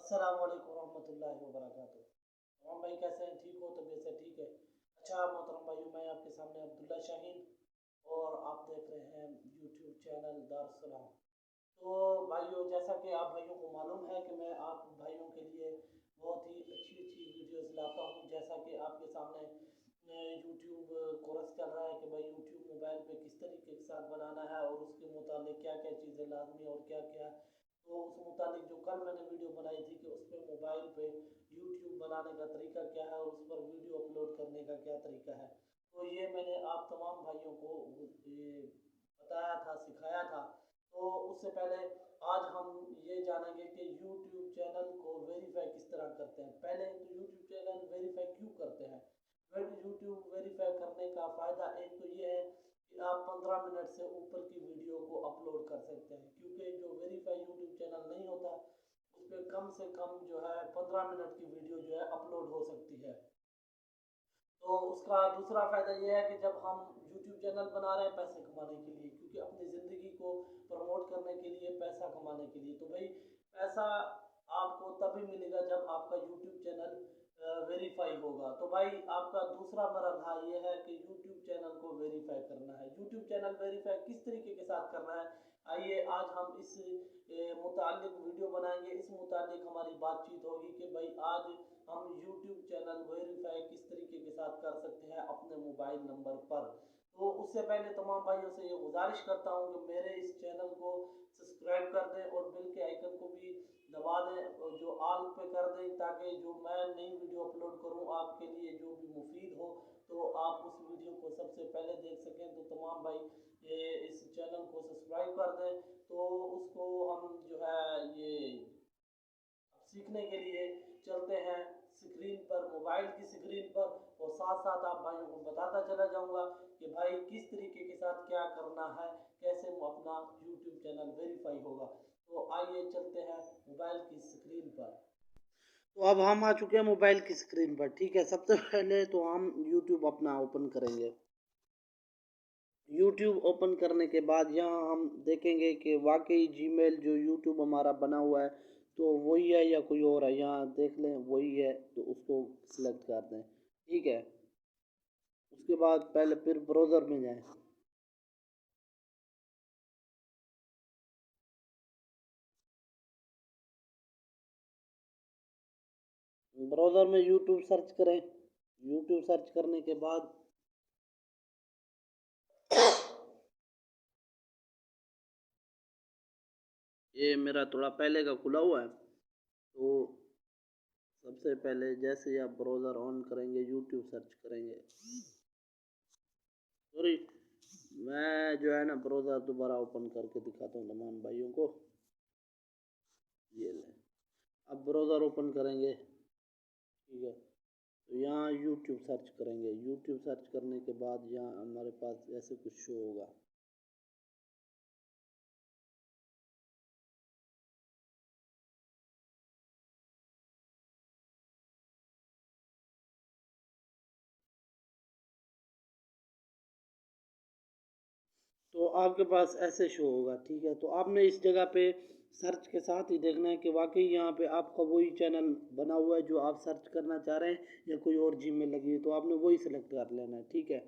अस्सलाम वालेकुम रहमतुल्लाहि व बरकातुहू। तमाम भाई कैसे हैं? ठीक हो? तबीयत से ठीक है? अच्छा मोहतरम भाइयों, मैं आपके सामने अब्दुल्ला शाहीन और आप देख रहे हैं यूट्यूब चैनल दारुस्सलाम। तो भाइयों, जैसा कि आप भाइयों को मालूम है कि मैं आप भाइयों के लिए बहुत ही अच्छी अच्छी वीडियोस लाता हूं। जैसा कि आपके सामने यूट्यूब कोर्स चल रहा है कि भाई यूट्यूब मोबाइल पे किस तरीके के साथ बनाना है और उसके मुताबिक क्या क्या चीज़ें लाजमी और क्या क्या। तो उस मुताबिक जो कल मैंने वीडियो बनाई थी कि उस पर मोबाइल पे यूट्यूब बनाने का तरीका क्या है और उस पर वीडियो अपलोड करने का क्या तरीका है, तो ये मैंने आप तमाम भाइयों को ये बताया था, सिखाया था। तो उससे पहले आज हम ये जानेंगे कि यूट्यूब चैनल को वेरीफाई किस तरह करते हैं। पहले तो यूट्यूब चैनल वेरीफाई क्यों करते हैं? यूट्यूब वेरीफाई करने का फ़ायदा एक तो ये है कि आप 15 मिनट से ऊपर की वीडियो को अपलोड कर सकते हैं, क्योंकि जो वेरीफाई यूट्यूब चैनल नहीं होता उस पर कम से कम जो है 15 मिनट की वीडियो जो है अपलोड हो सकती है। तो उसका दूसरा फ़ायदा ये है कि जब हम यूट्यूब चैनल बना रहे हैं पैसे कमाने के लिए, क्योंकि अपनी ज़िंदगी को प्रमोट करने के लिए, पैसा कमाने के लिए, तो भाई पैसा आपको तभी मिलेगा जब आपका यूट्यूब चैनल वेरीफाई होगा। तो भाई आपका दूसरा मरहला ये है कि यूट्यूब चैनल को वेरीफाई करना है। यूट्यूब चैनल वेरीफाई किस तरीके के साथ करना है, आइए आज हम इस मुतालिक वीडियो बनाएंगे। इस मुतालिक हमारी बातचीत होगी कि भाई आज हम यूट्यूब चैनल वेरीफाई किस तरीके के साथ कर सकते हैं अपने मोबाइल नंबर पर। तो उससे पहले तमाम भाइयों से ये गुजारिश करता हूँ कि मेरे इस चैनल को सब्सक्राइब कर दें और बेल के आइकन को भी दबा दें और जो आल पे कर दें, ताकि जो मैं नई वीडियो अपलोड करूँ आपके लिए जो भी मुफीद हो, तो आप उस वीडियो को सबसे पहले देख सकें। तो तमाम भाई ये इस चैनल को सब्सक्राइब कर दें। तो उसको हम जो है ये सीखने के लिए चलते हैं स्क्रीन पर, मोबाइल की स्क्रीन पर, और साथ साथ आप भाइयों को बताता चला जाऊंगा कि भाई किस तरीके के साथ क्या करना है, कैसे अपना यूट्यूब चैनल वेरीफाई होगा। तो आइए चलते हैं मोबाइल की स्क्रीन पर। तो अब हम आ चुके हैं मोबाइल की स्क्रीन पर, ठीक है। सबसे पहले तो हम यूट्यूब अपना ओपन करेंगे। यूट्यूब ओपन करने के बाद यहाँ हम देखेंगे कि वाकई जीमेल जो यूट्यूब हमारा बना हुआ है तो वही है या कोई और है। यहाँ देख लें वही है तो उसको सिलेक्ट कर दें, ठीक है। उसके बाद पहले फिर ब्राउज़र में जाएं। ब्राउज़र में यूट्यूब सर्च करें। यूट्यूब सर्च करने के बाद ये मेरा थोड़ा पहले का खुला हुआ है। तो सबसे पहले जैसे ही आप ब्राउज़र ऑन करेंगे यूट्यूब सर्च करेंगे, सॉरी मैं जो है ना ब्राउज़र दोबारा ओपन करके दिखाता हूँ तमाम भाइयों को। ये लें, अब ब्राउज़र ओपन करेंगे, ठीक है। तो यहाँ यूट्यूब सर्च करेंगे। यूट्यूब सर्च करने के बाद यहाँ हमारे पास ऐसे कुछ शो होगा। तो आपके पास ऐसे शो होगा, ठीक है। तो आपने इस जगह पे सर्च के साथ ही देखना है कि वाकई यहाँ पे आपका वही चैनल बना हुआ है जो आप सर्च करना चाह रहे हैं या कोई और जीमेल लगी है, तो आपने वही सिलेक्ट कर लेना है, ठीक है।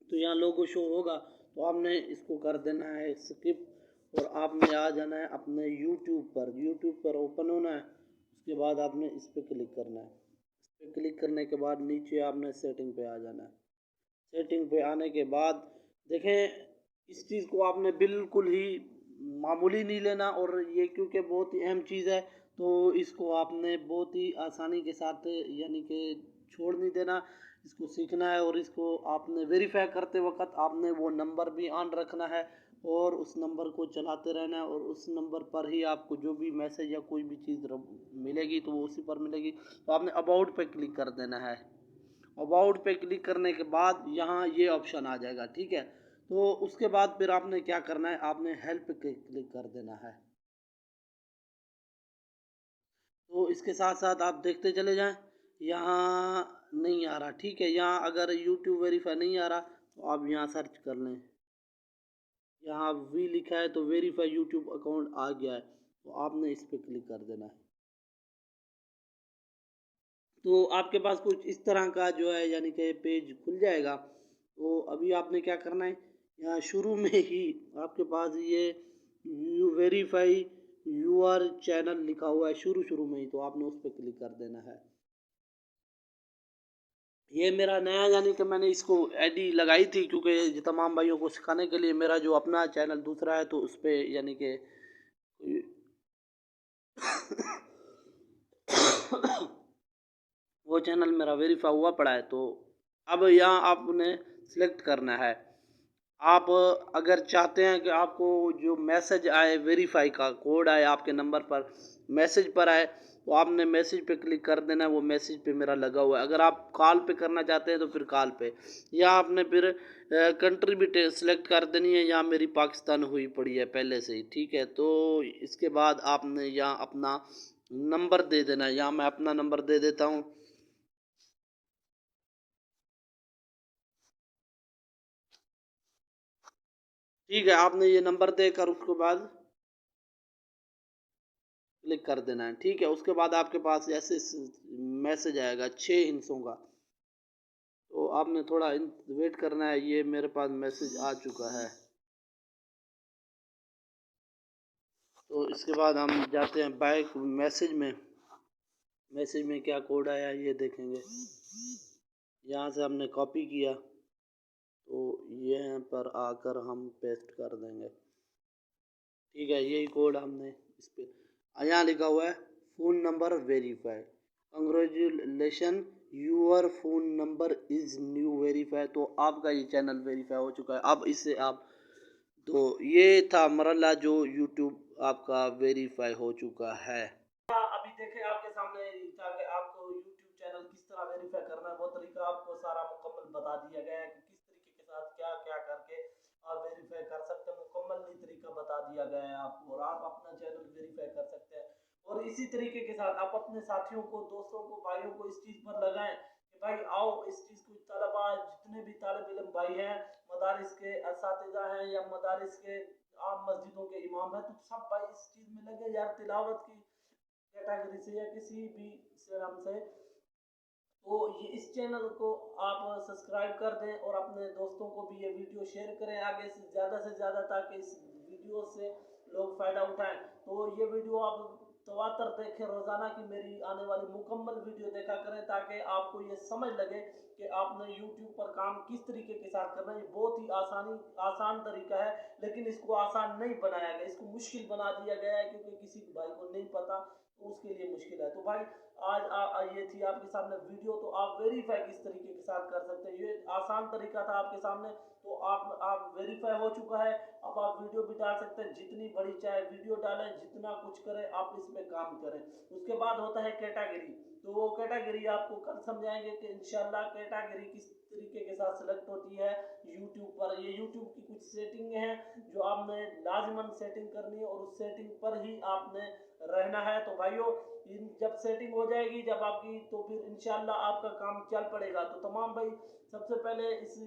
तो यहाँ लोगो शो होगा तो आपने इसको कर देना है स्किप और आपने आ जाना है अपने यूट्यूब पर ओपन होना है। उसके बाद आपने इस पर क्लिक करना है। इस पर क्लिक करने के बाद नीचे आपने सेटिंग पे आ जाना है। सेटिंग पे आने के बाद देखें इस चीज़ को आपने बिल्कुल ही मामूली नहीं लेना, और ये क्योंकि बहुत ही अहम चीज़ है तो इसको आपने बहुत ही आसानी के साथ यानी कि छोड़ नहीं देना। इसको सीखना है और इसको आपने वेरीफाई करते वक्त आपने वो नंबर भी ऑन रखना है और उस नंबर को चलाते रहना है, और उस नंबर पर ही आपको जो भी मैसेज या कोई भी चीज़ मिलेगी तो वो उसी पर मिलेगी। तो आपने अबाउट पे क्लिक कर देना है। अबाउट पे क्लिक करने के बाद यहाँ ये ऑप्शन आ जाएगा, ठीक है। तो उसके बाद फिर आपने क्या करना है, आपने हेल्प पे क्लिक कर देना है। तो इसके साथ साथ आप देखते चले जाएं, यहाँ नहीं आ रहा, ठीक है। यहाँ अगर यूट्यूब वेरीफाई नहीं आ रहा तो आप यहाँ सर्च कर लें। यहाँ वी लिखा है तो वेरीफाई यूट्यूब अकाउंट आ गया है, तो आपने इस पर क्लिक कर देना है। तो आपके पास कुछ इस तरह का जो है यानी कि पेज खुल जाएगा। तो अभी आपने क्या करना है, यहाँ शुरू में ही आपके पास ये यू वेरीफाई यूआर चैनल लिखा हुआ है शुरू में ही, तो आपने उस पर क्लिक कर देना है। ये मेरा नया यानी कि मैंने इसको आईडी लगाई थी क्योंकि तमाम भाइयों को सिखाने के लिए। मेरा जो अपना चैनल दूसरा है तो उस पर यानी कि वो चैनल मेरा वेरीफाई हुआ पड़ा है। तो अब यहाँ आपने सिलेक्ट करना है। आप अगर चाहते हैं कि आपको जो मैसेज आए, वेरीफाई का कोड आए आपके नंबर पर, मैसेज पर आए, तो आपने मैसेज पे क्लिक कर देना है। वो मैसेज पे मेरा लगा हुआ है। अगर आप कॉल पे करना चाहते हैं तो फिर कॉल पे, या आपने फिर कंट्री भी सिलेक्ट कर देनी है। यहाँ मेरी पाकिस्तान हुई पड़ी है पहले से ही, ठीक है। तो इसके बाद आपने यहाँ अपना नंबर दे देना है। यहाँ मैं अपना नंबर दे देता हूँ। ठीक है, आपने ये नंबर देकर उसके बाद क्लिक कर देना है, ठीक है। उसके बाद आपके पास ऐसे मैसेज आएगा 6 हिस्सों का, तो आपने थोड़ा वेट करना है। ये मेरे पास मैसेज आ चुका है। तो इसके बाद हम जाते हैं बैक मैसेज में। मैसेज में क्या कोड आया ये देखेंगे। यहाँ से हमने कॉपी किया, तो यहाँ पर आकर हम पेस्ट कर देंगे, ठीक है। यही कोड हमने इस पे यहाँ लिखा हुआ है, phone number verify, congratulation your phone number is new verify. तो आपका ये चैनल वेरीफाई हो चुका है। अब इससे आप, तो ये था मरला जो यूट्यूब आपका वेरीफाई हो चुका है। अभी देखें आपके सामने था कि आपको यूट्यूब चैनल किस तरह वेरीफाई करना है। वो तरीका आपको सारा मुकम्मल बता दिया गया है कि किस तरीके के साथ क्या क्या करके आप वेरीफाई कर सकते हैं। मुकम्मल तरीका बता दिया गया है आपको, और आप अपना चैनल वेरीफाई कर सकते हैं। और इसी तरीके के साथ आप अपने साथियों को, दोस्तों को, भाइयों को इस चीज़ पर लगाएं कि भाई आओ इस चीज़ को, तलबा जितने भी तालिब इल्म भाई हैं, मदारिस के असातिज़ा हैं या मदारिस के आम मस्जिदों के इमाम हैं, तो सब भाई इस चीज़ में लगे यार, तिलावत की कैटेगरी से या किसी भी नाम से। तो ये इस चैनल को आप सब्सक्राइब कर दें और अपने दोस्तों को भी ये वीडियो शेयर करें आगे से ज़्यादा, ताकि इस वीडियो से लोग फ़ायदा उठाएं। तो ये वीडियो आप तवातर देखें रोज़ाना की मेरी आने वाली मुकम्मल वीडियो देखा करें, ताकि आपको ये समझ लगे कि आपने यूट्यूब पर काम किस तरीके के साथ करना है। ये बहुत ही आसान तरीका है, लेकिन इसको आसान नहीं बनाया गया, इसको मुश्किल बना दिया गया है क्योंकि किसी भाई को नहीं पता, तो उसके लिए मुश्किल है। तो भाई आज ये थी आपके सामने वीडियो। तो आप वेरीफाई किस तरीके के साथ कर सकते हैं, ये आसान तरीका था आपके सामने। तो आप वेरीफाई हो चुका है। अब आप वीडियो भी डाल सकते हैं, जितनी बड़ी चाहे वीडियो डालें, जितना कुछ करें आप इसमें काम करें। उसके बाद होता है कैटेगरी। तो वो कैटेगरी आपको कल समझाएंगे कि इंशाल्लाह कैटेगरी किस तरीके के साथ सेलेक्ट होती है यूट्यूब पर। ये यूट्यूब की कुछ सेटिंग है जो आपने लाजमन सेटिंग करनी है, और उस सेटिंग पर ही आपने रहना है। तो भाइयों, जब सेटिंग हो जाएगी जब आपकी, तो फिर इंशाल्लाह आपका काम चल पड़ेगा। तो तमाम भाई सबसे पहले इस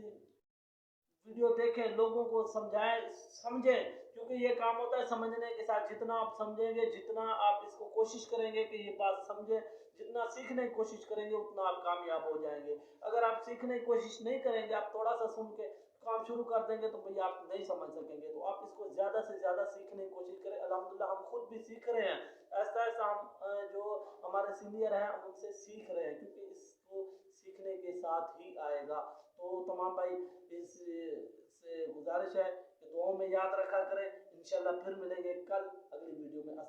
वीडियो देखें, लोगों को समझाएं, समझें, क्योंकि ये काम होता है समझने के साथ। जितना आप समझेंगे, जितना आप इसको कोशिश करेंगे कि ये बात समझे, जितना सीखने की कोशिश करेंगे, उतना आप कामयाब हो जाएंगे। अगर आप सीखने की कोशिश नहीं करेंगे, आप थोड़ा सा सुन के काम शुरू कर देंगे, तो भैया आप नहीं समझ सकेंगे। तो आप इसको ज़्यादा से ज़्यादा सीखने की कोशिश करें। अल्हम्दुलिल्लाह हम खुद भी सीख रहे हैं, ऐसा ऐसा हम जो हमारे सीनियर हैं उनसे सीख रहे हैं, क्योंकि इसको सीखने के साथ ही आएगा। तो तमाम भाई इस से गुजारिश है कि दुआओं में याद रखा करें। इंशाल्लाह फिर मिलेंगे कल अगली वीडियो में।